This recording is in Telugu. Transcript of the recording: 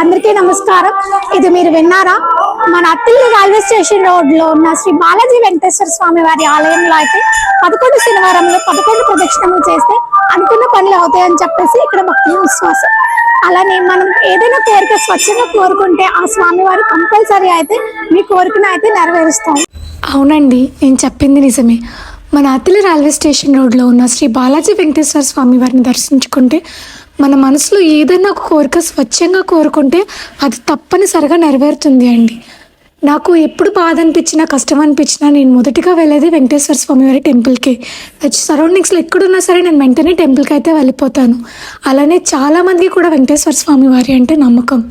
అందరికీ నమస్కారం. ఇది మీరు విన్నారా? మన అత్తిల్లి రైల్వే స్టేషన్ రోడ్ లో ఉన్న శ్రీ బాలాజీ వెంకటేశ్వర స్వామి వారి ఆలయంలో అయితే 11 శనివారంలో 11 ప్రదక్షిణలు చేస్తే అనుకున్న పనులు అవుతాయని చెప్పేసి ఇక్కడ భక్తుల విశ్వాసం. అలానే మనం ఏదైనా కోరిక స్వచ్ఛంగా కోరుకుంటే ఆ స్వామి వారు కంపల్సరీ అయితే మీ కోరికను అయితే నెరవేరుస్తాం. అవునండి, నేను చెప్పింది నిజమే. మన అత్తిలి రైల్వే స్టేషన్ రోడ్లో ఉన్న శ్రీ బాలాజీ వెంకటేశ్వర స్వామి వారిని దర్శించుకుంటే మన మనసులో ఏదైనా ఒక కోరిక స్వచ్ఛంగా కోరుకుంటే అది తప్పనిసరిగా నెరవేరుతుంది అండి. నాకు ఎప్పుడు బాధ అనిపించినా కష్టం అనిపించినా నేను మొదటిగా వెళ్ళేది వెంకటేశ్వర స్వామి వారి టెంపుల్కి. సరౌండింగ్స్లో ఎక్కడున్నా సరే నేను వెంటనే టెంపుల్కి అయితే వెళ్ళిపోతాను. అలానే చాలామందికి కూడా వెంకటేశ్వర స్వామి వారి అంటే నమ్మకం.